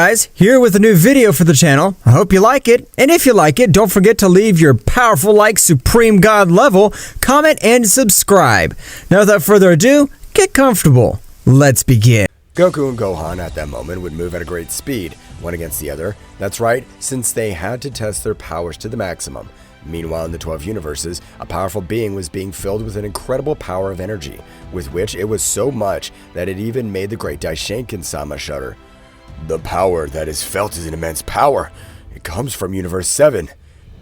guys, here with a new video for the channel. I hope you like it, and if you like it, don't forget to leave your powerful like Supreme God level, comment, and subscribe. Now without further ado, get comfortable. Let's begin. Goku and Gohan at that moment would move at a great speed, one against the other. That's right, since they had to test their powers to the maximum. Meanwhile, in the 12 universes, a powerful being was being filled with an incredible power of energy, with which it was so much that it even made the great Bouken-sha shudder. The power that is felt is an immense power. It comes from Universe 7.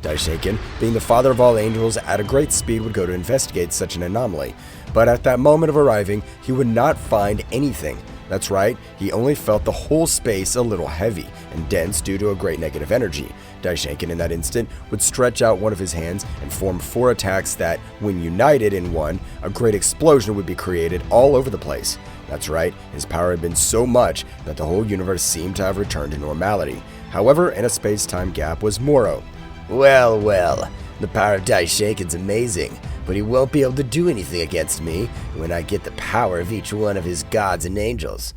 Bouken, being the father of all angels, at a great speed would go to investigate such an anomaly, but at that moment of arriving, he would not find anything. That's right, he only felt the whole space a little heavy and dense due to a great negative energy. Bouken in that instant would stretch out one of his hands and form 4 attacks that, when united in one, a great explosion would be created all over the place. That's right, his power had been so much that the whole universe seemed to have returned to normality. However, in a space-time gap was Moro. Well, the power of Bouken's amazing, but he won't be able to do anything against me when I get the power of each one of his gods and angels.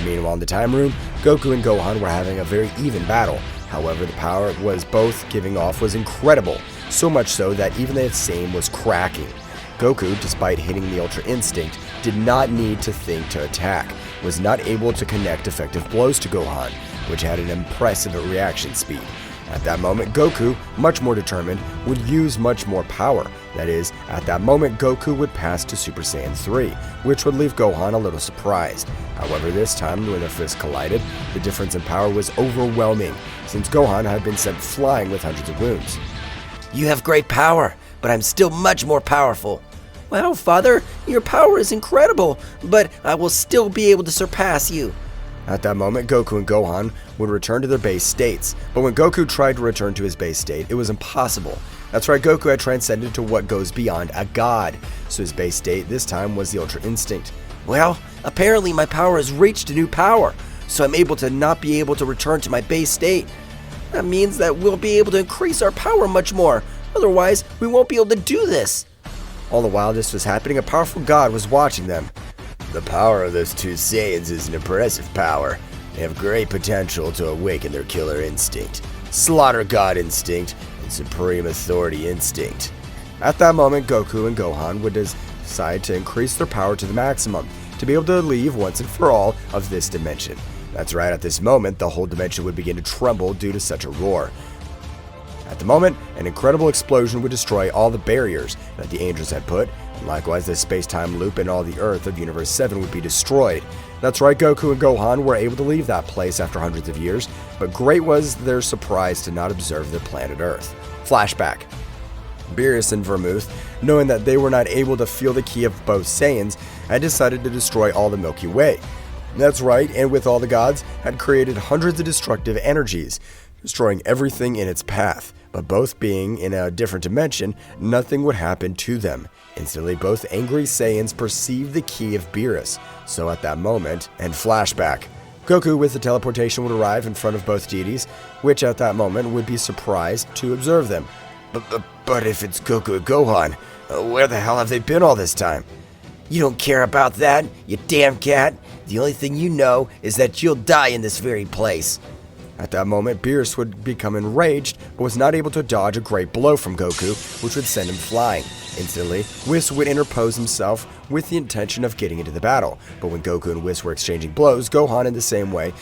Meanwhile, in the time room, Goku and Gohan were having a very even battle. However, the power it was both giving off was incredible, so much so that even the same was cracking. Goku, despite hitting the Ultra Instinct, did not need to think to attack, was not able to connect effective blows to Gohan, which had an impressive reaction speed. At that moment, Goku, much more determined, would use much more power. That is, at that moment, Goku would pass to Super Saiyan 3, which would leave Gohan a little surprised. However, this time, when their fists collided, the difference in power was overwhelming, since Gohan had been sent flying with hundreds of wounds. You have great power, but I'm still much more powerful. Well, Father, your power is incredible, but I will still be able to surpass you. At that moment, Goku and Gohan would return to their base states, but when Goku tried to return to his base state, it was impossible. That's right, Goku had transcended to what goes beyond a god, so his base state this time was the Ultra Instinct. Well, apparently my power has reached a new power, so I'm able to not be able to return to my base state. That means that we'll be able to increase our power much more, otherwise we won't be able to do this. All the while this was happening, a powerful god was watching them. The power of those two Saiyans is an impressive power. They have great potential to awaken their killer instinct, slaughter god instinct, and supreme authority instinct. At that moment, Goku and Gohan would decide to increase their power to the maximum, to be able to leave once and for all of this dimension. That's right, at this moment, the whole dimension would begin to tremble due to such a roar. At the moment, an incredible explosion would destroy all the barriers that the angels had put, and likewise the space-time loop and all the Earth of Universe 7 would be destroyed. That's right, Goku and Gohan were able to leave that place after hundreds of years, but great was their surprise to not observe the planet Earth. Flashback. Beerus and Vermouth, knowing that they were not able to feel the ki of both Saiyans, had decided to destroy all the Milky Way. That's right, and with all the gods, had created hundreds of destructive energies, destroying everything in its path. But both being in a different dimension, nothing would happen to them. Instantly, both angry Saiyans perceived the ki of Beerus. So at that moment, and flashback, Goku with the teleportation would arrive in front of both deities, which at that moment would be surprised to observe them. But if it's Goku and Gohan, where the hell have they been all this time? You don't care about that, you damn cat. The only thing you know is that you'll die in this very place. At that moment, Beerus would become enraged, but was not able to dodge a great blow from Goku, which would send him flying. Instantly, Whis would interpose himself with the intention of getting into the battle, but when Goku and Whis were exchanging blows, Gohan in the same way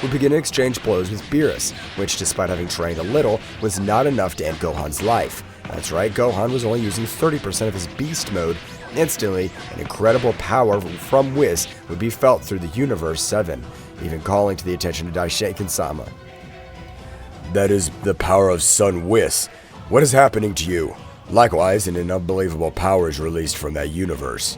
would begin to exchange blows with Beerus, which despite having trained a little, was not enough to end Gohan's life. That's right, Gohan was only using 30% of his beast mode. Instantly, an incredible power from Whis would be felt through the Universe 7, even calling to the attention of Bouken-sama. That is the power of Son Whis. What is happening to you? Likewise, an unbelievable power is released from that universe.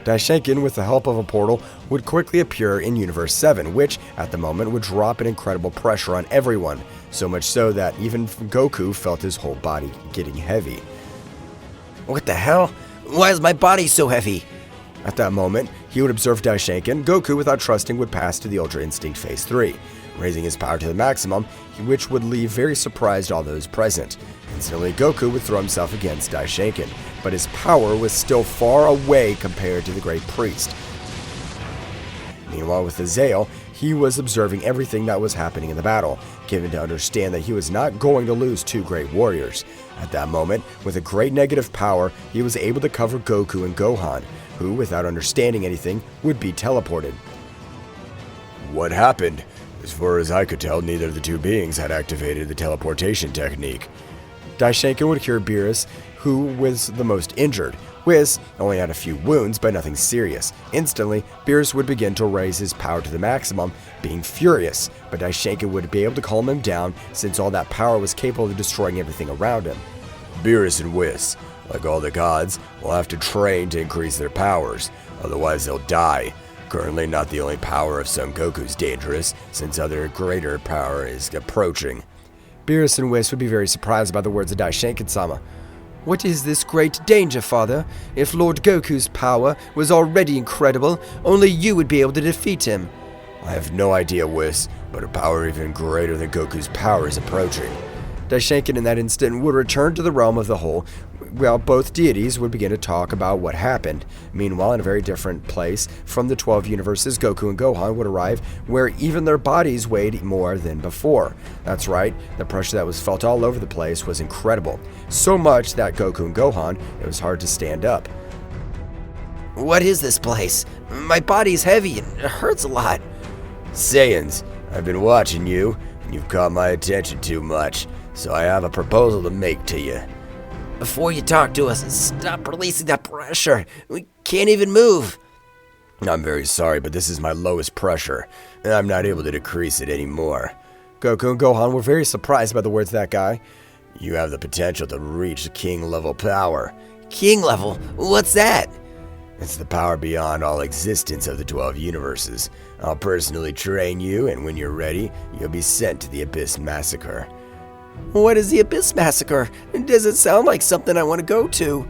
Bouken, with the help of a portal, would quickly appear in Universe 7, which, at the moment, would drop an incredible pressure on everyone, so much so that even Goku felt his whole body getting heavy. What the hell? Why is my body so heavy? At that moment, he would observe Bouken. Goku, without trusting, would pass to the Ultra Instinct Phase 3, raising his power to the maximum, which would leave very surprised all those present. Instantly, Goku would throw himself against Bouken, but his power was still far away compared to the Great Priest. Meanwhile, with Azazel, he was observing everything that was happening in the battle, given to understand that he was not going to lose two great warriors. At that moment, with a great negative power, he was able to cover Goku and Gohan, who, without understanding anything, would be teleported. What happened? As far as I could tell, neither of the two beings had activated the teleportation technique. Daishenkin would cure Beerus, who was the most injured. Whis only had a few wounds, but nothing serious. Instantly, Beerus would begin to raise his power to the maximum, being furious, but Daishenkin would be able to calm him down since all that power was capable of destroying everything around him. Beerus and Whis, like all the gods, will have to train to increase their powers, otherwise they'll die. Currently not the only power of Son Goku's dangerous, since other greater power is approaching. Beerus and Whis would be very surprised by the words of Daishenkin-sama. What is this great danger, father? If Lord Goku's power was already incredible, only you would be able to defeat him. I have no idea, Whis, but a power even greater than Goku's power is approaching. Daishenkin in that instant would return to the realm of the whole, while both deities would begin to talk about what happened. Meanwhile, in a very different place from the 12 universes, Goku and Gohan would arrive, where even their bodies weighed more than before. That's right, the pressure that was felt all over the place was incredible. So much that Goku and Gohan, it was hard to stand up. What is this place? My body's heavy and it hurts a lot. Saiyans, I've been watching you, and you've caught my attention too much, so I have a proposal to make to you. Before you talk to us, stop releasing that pressure. We can't even move. I'm very sorry, but this is my lowest pressure, and I'm not able to decrease it anymore. Goku and Gohan were very surprised by the words of that guy. You have the potential to reach king-level power. King level? What's that? It's the power beyond all existence of the 12 universes. I'll personally train you, and when you're ready, you'll be sent to the Abyss Massacre. What is the Abyss Massacre? Does it sound like something I want to go to?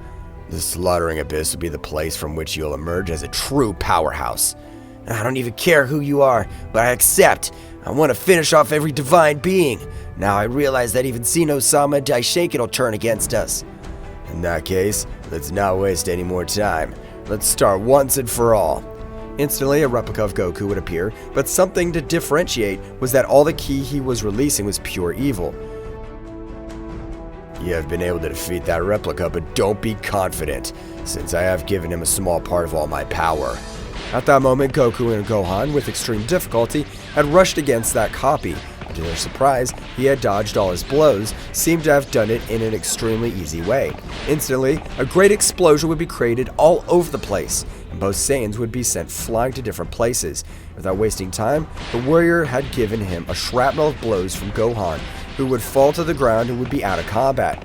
The Slaughtering Abyss will be the place from which you'll emerge as a true powerhouse. I don't even care who you are, but I accept. I want to finish off every divine being. Now I realize that even Zeno-sama and Daishenkin will turn against us. In that case, let's not waste any more time. Let's start once and for all. Instantly, a replica of Goku would appear, but something to differentiate was that all the ki he was releasing was pure evil. You have been able to defeat that replica, but don't be confident, since I have given him a small part of all my power. At that moment, Goku and Gohan, with extreme difficulty, had rushed against that copy. To their surprise, he had dodged all his blows, seemed to have done it in an extremely easy way. Instantly, a great explosion would be created all over the place, and both Saiyans would be sent flying to different places. Without wasting time, the warrior had given him a shrapnel of blows from Gohan, who would fall to the ground and would be out of combat.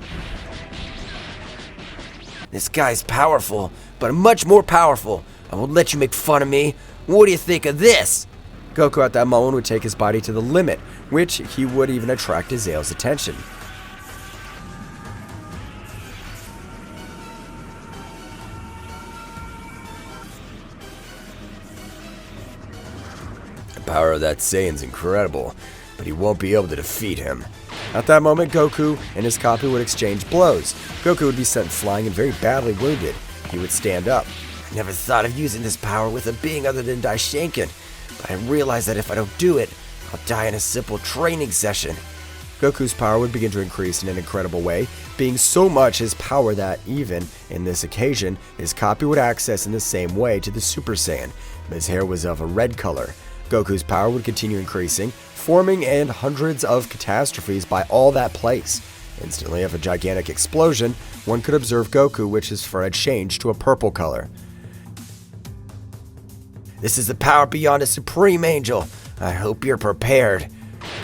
This guy's powerful, but much more powerful. I won't let you make fun of me. What do you think of this? Goku at that moment would take his body to the limit, which he would even attract Azael's attention. The power of that Saiyan's incredible, but he won't be able to defeat him. At that moment, Goku and his copy would exchange blows. Goku would be sent flying and very badly wounded. He would stand up. I never thought of using this power with a being other than Daishenkin, but I realize that if I don't do it, I'll die in a simple training session. Goku's power would begin to increase in an incredible way, being so much his power that even in this occasion, his copy would access in the same way to the Super Saiyan. His hair was of a red color. Goku's power would continue increasing, forming and hundreds of catastrophes by all that place. Instantly, of a gigantic explosion, one could observe Goku, which his fur had changed to a purple color. This is the power beyond a supreme angel. I hope you're prepared.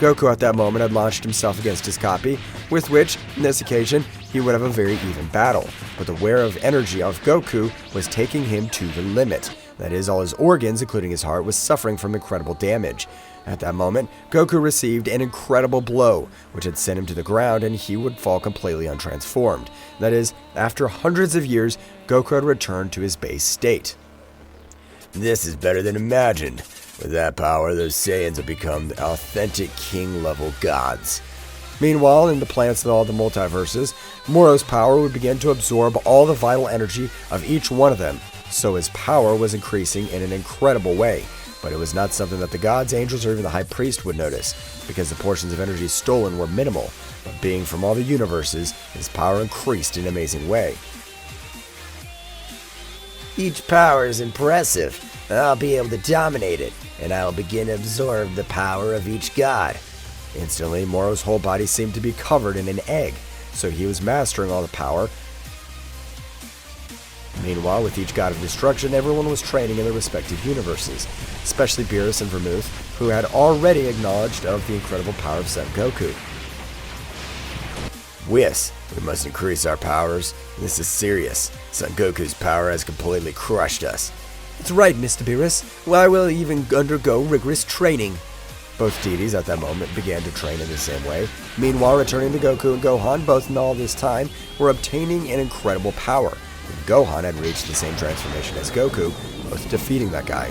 Goku at that moment had launched himself against his copy, with which, in this occasion, he would have a very even battle. But the wear of energy of Goku was taking him to the limit. That is, all his organs, including his heart, was suffering from incredible damage. At that moment, Goku received an incredible blow, which had sent him to the ground and he would fall completely untransformed. That is, after hundreds of years, Goku had returned to his base state. This is better than imagined. With that power, those Saiyans have become authentic king-level gods. Meanwhile, in the planets of all the multiverses, Moro's power would begin to absorb all the vital energy of each one of them, so his power was increasing in an incredible way. but it was not something that the gods, angels, or even the high priest would notice, because the portions of energy stolen were minimal, but being from all the universes, his power increased in an amazing way. Each power is impressive. I'll be able to dominate it, and I will begin to absorb the power of each god. Instantly, Moro's whole body seemed to be covered in an egg, so he was mastering all the power. Meanwhile, with each god of destruction, everyone was training in their respective universes, especially Beerus and Vermouth, who had already acknowledged of the incredible power of Son Goku. Whis, we must increase our powers. This is serious. Son Goku's power has completely crushed us. That's right, Mr. Beerus. Well, I will even undergo rigorous training. Both deities at that moment began to train in the same way. Meanwhile, returning to Goku and Gohan, both in all this time, were obtaining an incredible power. And Gohan had reached the same transformation as Goku, both defeating that guy.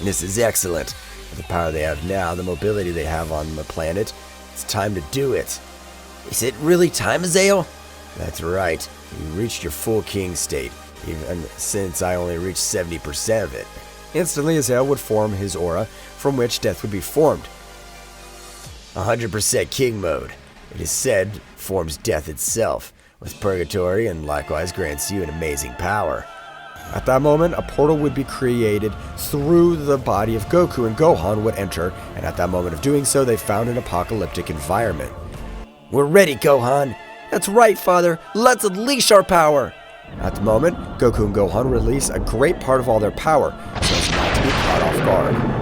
This is excellent. With the power they have now, the mobility they have on the planet, it's time to do it. Is it really time, Azael? That's right. You reached your full king state, even since I only reached 70% of it. Instantly, Azael would form his aura, from which death would be formed. 100% king mode. It is said forms death itself, with purgatory, and likewise grants you an amazing power. At that moment, a portal would be created through the body of Goku, and Gohan would enter, and at that moment of doing so, they found an apocalyptic environment. We're ready, Gohan. That's right, Father. Let's unleash our power. At the moment, Goku and Gohan release a great part of all their power, so as not to be caught off guard.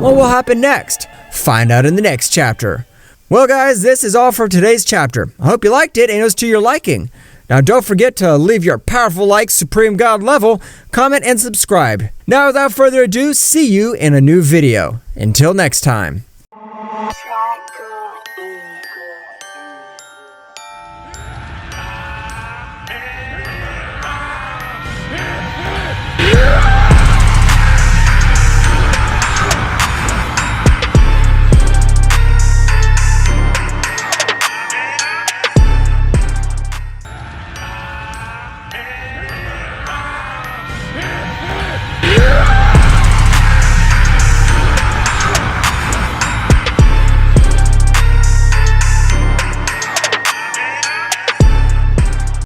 What will happen next? Find out in the next chapter. Well guys, this is all for today's chapter. I hope you liked it and it was to your liking. Now don't forget to leave your powerful like Supreme God level, comment, and subscribe. Now without further ado, see you in a new video. Until next time.